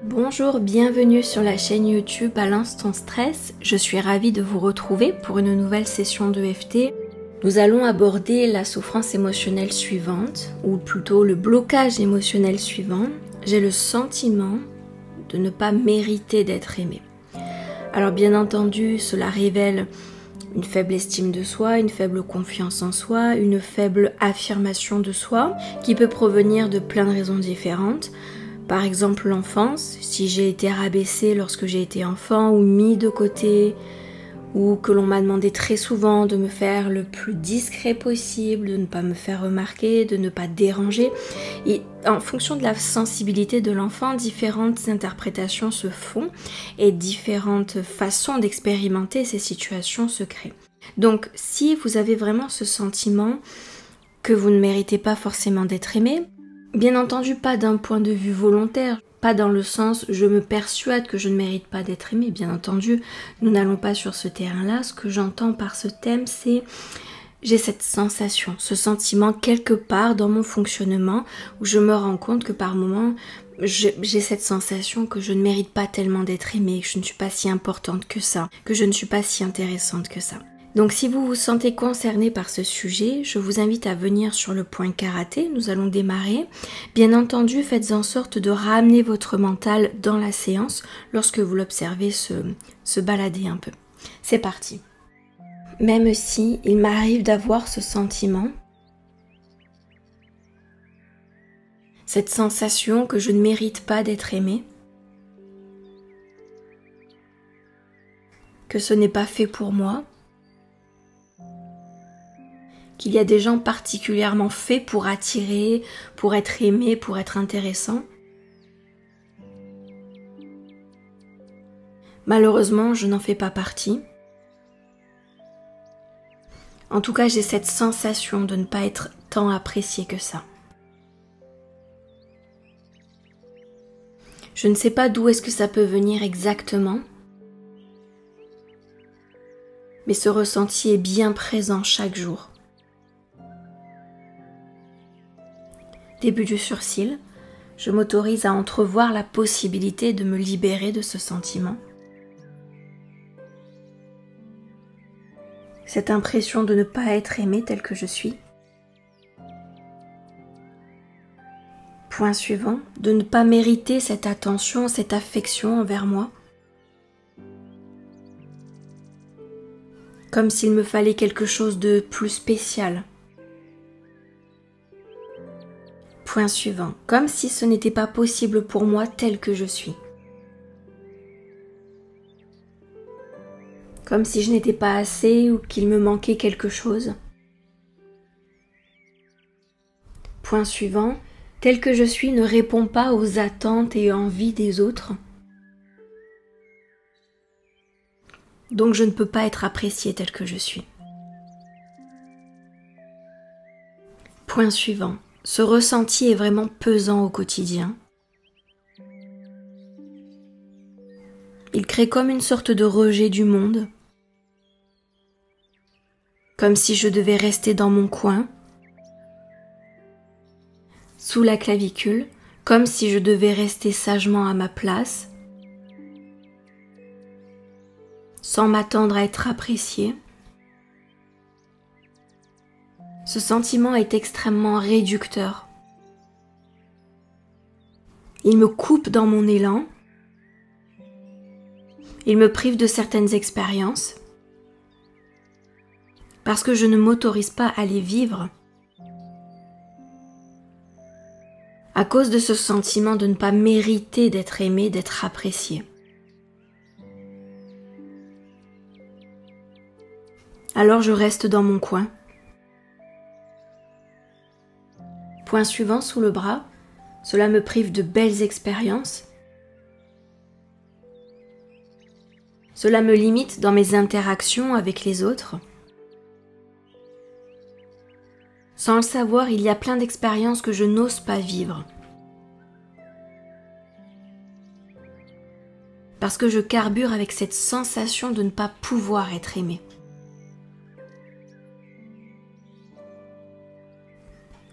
Bonjour, bienvenue sur la chaîne YouTube à l'instant stress. Je suis ravie de vous retrouver pour une nouvelle session d'EFT. Nous allons aborder la souffrance émotionnelle suivante, ou plutôt le blocage émotionnel suivant. J'ai le sentiment de ne pas mériter d'être aimé. Alors bien entendu, cela révèle une faible estime de soi, une faible confiance en soi, une faible affirmation de soi, qui peut provenir de plein de raisons différentes. Par exemple l'enfance, si j'ai été rabaissée lorsque j'ai été enfant ou mis de côté, ou que l'on m'a demandé très souvent de me faire le plus discret possible, de ne pas me faire remarquer, de ne pas déranger. Et en fonction de la sensibilité de l'enfant, différentes interprétations se font et différentes façons d'expérimenter ces situations se créent. Donc si vous avez vraiment ce sentiment que vous ne méritez pas forcément d'être aimé, bien entendu, pas d'un point de vue volontaire, pas dans le sens je me persuade que je ne mérite pas d'être aimé. Bien entendu, nous n'allons pas sur ce terrain-là. Ce que j'entends par ce thème, c'est j'ai cette sensation, ce sentiment quelque part dans mon fonctionnement où je me rends compte que par moments, j'ai cette sensation que je ne mérite pas tellement d'être aimée, que je ne suis pas si importante que ça, que je ne suis pas si intéressante que ça. Donc si vous vous sentez concerné par ce sujet, je vous invite à venir sur le point karaté, nous allons démarrer. Bien entendu, faites en sorte de ramener votre mental dans la séance lorsque vous l'observez se balader un peu. C'est parti. Même si il m'arrive d'avoir ce sentiment, cette sensation que je ne mérite pas d'être aimé, que ce n'est pas fait pour moi, qu'il y a des gens particulièrement faits pour attirer, pour être aimés, pour être intéressants. Malheureusement, je n'en fais pas partie. En tout cas, j'ai cette sensation de ne pas être tant appréciée que ça. Je ne sais pas d'où est-ce que ça peut venir exactement, mais ce ressenti est bien présent chaque jour. Début du sourcil, je m'autorise à entrevoir la possibilité de me libérer de ce sentiment. Cette impression de ne pas être aimée telle que je suis. Point suivant, de ne pas mériter cette attention, cette affection envers moi. Comme s'il me fallait quelque chose de plus spécial. Point suivant, comme si ce n'était pas possible pour moi tel que je suis. Comme si je n'étais pas assez ou qu'il me manquait quelque chose. Point suivant, tel que je suis ne répond pas aux attentes et envies des autres. Donc je ne peux pas être appréciée tel que je suis. Point suivant. Ce ressenti est vraiment pesant au quotidien. Il crée comme une sorte de rejet du monde. Comme si je devais rester dans mon coin, sous la clavicule, comme si je devais rester sagement à ma place, sans m'attendre à être appréciée. Ce sentiment est extrêmement réducteur. Il me coupe dans mon élan. Il me prive de certaines expériences. Parce que je ne m'autorise pas à les vivre. À cause de ce sentiment de ne pas mériter d'être aimé, d'être apprécié. Alors je reste dans mon coin. Point suivant sous le bras, cela me prive de belles expériences. Cela me limite dans mes interactions avec les autres. Sans le savoir, il y a plein d'expériences que je n'ose pas vivre. Parce que je carbure avec cette sensation de ne pas pouvoir être aimée.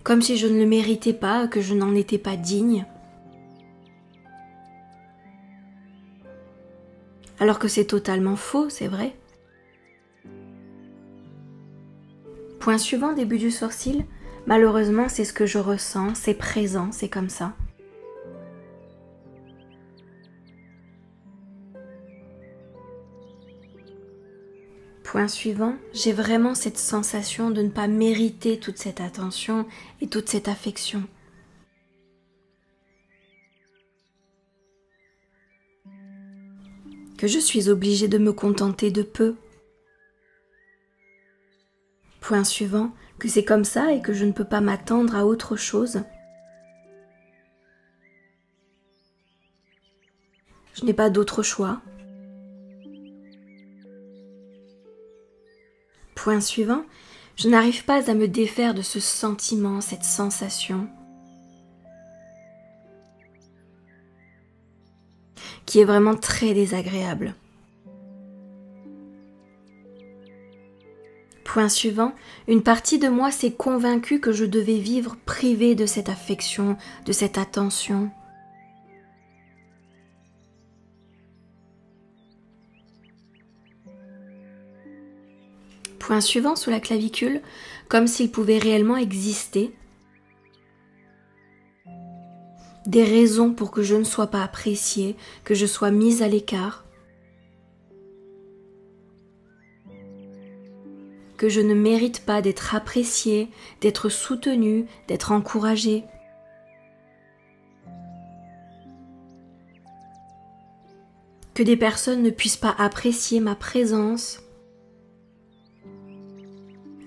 Comme si je ne le méritais pas, que je n'en étais pas digne. alors que c'est totalement faux, c'est vrai. Point suivant, début du sourcil. Malheureusement, c'est ce que je ressens, c'est présent, c'est comme ça. Point suivant, j'ai vraiment cette sensation de ne pas mériter toute cette attention et toute cette affection. Que je suis obligée de me contenter de peu. Point suivant, que c'est comme ça et que je ne peux pas m'attendre à autre chose. Je n'ai pas d'autre choix. Point suivant, je n'arrive pas à me défaire de ce sentiment, cette sensation, qui est vraiment très désagréable. Point suivant, une partie de moi s'est convaincue que je devais vivre privée de cette affection, de cette attention. Point suivant sous la clavicule, comme s'il pouvait réellement exister des raisons pour que je ne sois pas appréciée, que je sois mise à l'écart, que je ne mérite pas d'être appréciée, d'être soutenue, d'être encouragée. Que des personnes ne puissent pas apprécier ma présence.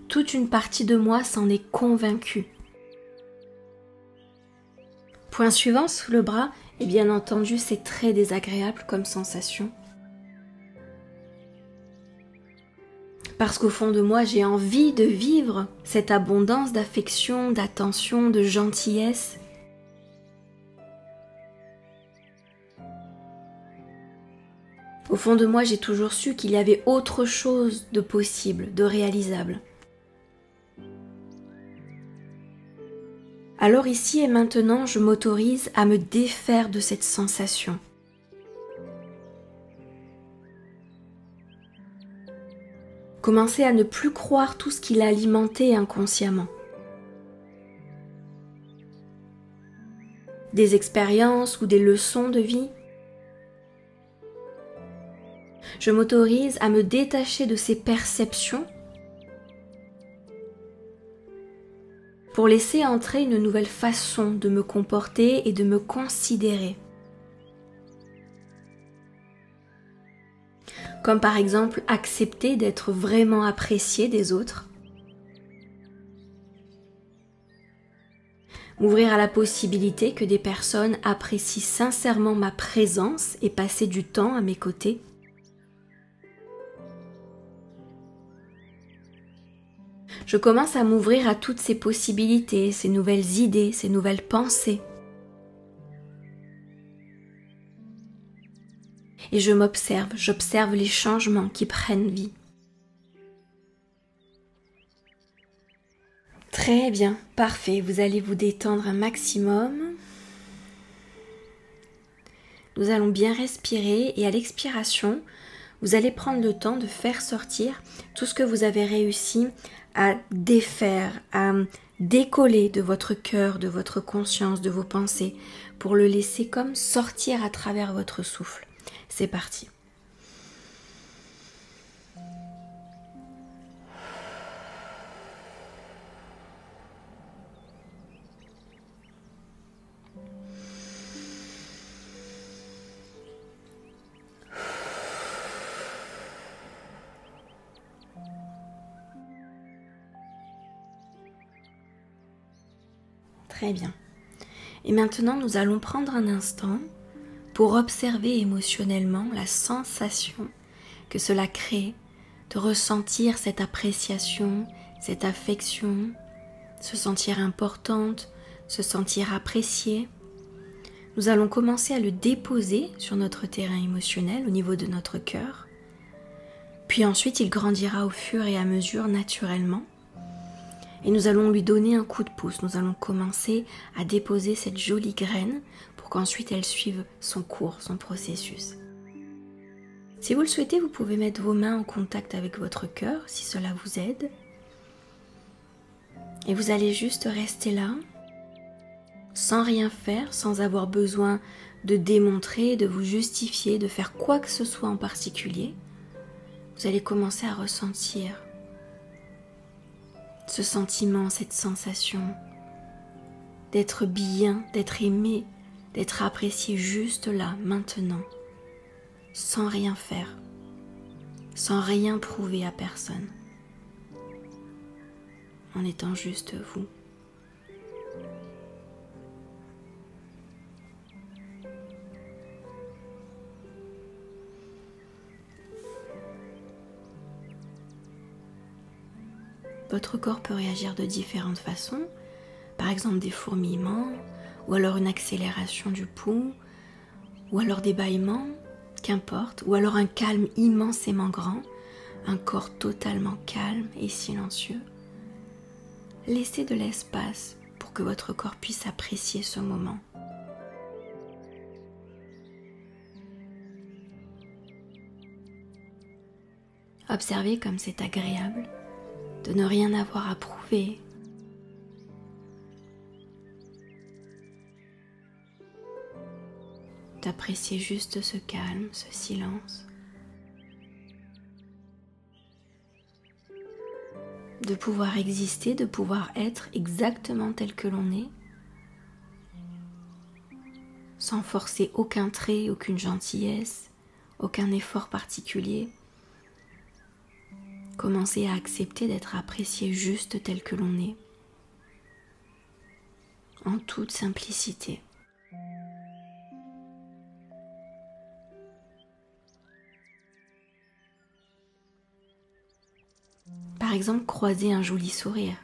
Toute une partie de moi s'en est convaincue. Point suivant sous le bras, et bien entendu c'est très désagréable comme sensation. Parce qu'au fond de moi j'ai envie de vivre cette abondance d'affection, d'attention, de gentillesse. Au fond de moi j'ai toujours su qu'il y avait autre chose de possible, de réalisable. Alors ici et maintenant, je m'autorise à me défaire de cette sensation. Commencer à ne plus croire tout ce qui l'a alimenté inconsciemment. Des expériences ou des leçons de vie. Je m'autorise à me détacher de ces perceptions pour laisser entrer une nouvelle façon de me comporter et de me considérer. Comme par exemple accepter d'être vraiment apprécié des autres. M'ouvrir à la possibilité que des personnes apprécient sincèrement ma présence et passer du temps à mes côtés. Je commence à m'ouvrir à toutes ces possibilités, ces nouvelles idées, ces nouvelles pensées. Et je m'observe, j'observe les changements qui prennent vie. Très bien, parfait, vous allez vous détendre un maximum. Nous allons bien respirer et à l'expiration, vous allez prendre le temps de faire sortir tout ce que vous avez réussi à défaire, à décoller de votre cœur, de votre conscience, de vos pensées, pour le laisser comme sortir à travers votre souffle. C'est parti. Très bien. Et maintenant, nous allons prendre un instant pour observer émotionnellement la sensation que cela crée de ressentir cette appréciation, cette affection, se sentir importante, se sentir appréciée. Nous allons commencer à le déposer sur notre terrain émotionnel au niveau de notre cœur. Puis ensuite, il grandira au fur et à mesure naturellement. Et nous allons lui donner un coup de pouce. Nous allons commencer à déposer cette jolie graine pour qu'ensuite elle suive son cours, son processus. Si vous le souhaitez, vous pouvez mettre vos mains en contact avec votre cœur, si cela vous aide. Et vous allez juste rester là, sans rien faire, sans avoir besoin de démontrer, de vous justifier, de faire quoi que ce soit en particulier. Vous allez commencer à ressentir ce sentiment, cette sensation d'être bien, d'être aimé, d'être apprécié juste là, maintenant, sans rien faire, sans rien prouver à personne, en étant juste vous. Votre corps peut réagir de différentes façons, par exemple des fourmillements, ou alors une accélération du pouls, ou alors des bâillements, qu'importe, ou alors un calme immensément grand, un corps totalement calme et silencieux. Laissez de l'espace pour que votre corps puisse apprécier ce moment. Observez comme c'est agréable de ne rien avoir à prouver. D'apprécier juste ce calme, ce silence. De pouvoir exister, de pouvoir être exactement tel que l'on est, sans forcer aucun trait, aucune gentillesse, aucun effort particulier. Commencez à accepter d'être apprécié juste tel que l'on est, en toute simplicité. Par exemple, croiser un joli sourire.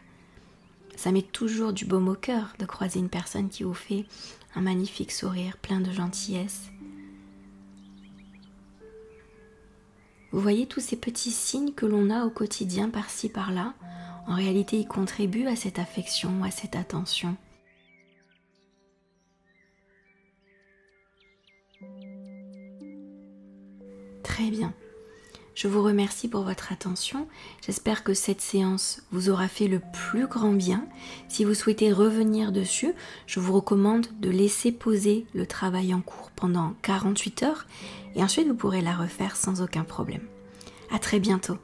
Ça met toujours du baume au cœur de croiser une personne qui vous fait un magnifique sourire plein de gentillesse. Vous voyez tous ces petits signes que l'on a au quotidien par-ci par-là, en réalité ils contribuent à cette affection, à cette attention. Très bien. Je vous remercie pour votre attention. J'espère que cette séance vous aura fait le plus grand bien. Si vous souhaitez revenir dessus, je vous recommande de laisser poser le travail en cours pendant 48 heures et ensuite vous pourrez la refaire sans aucun problème. À très bientôt.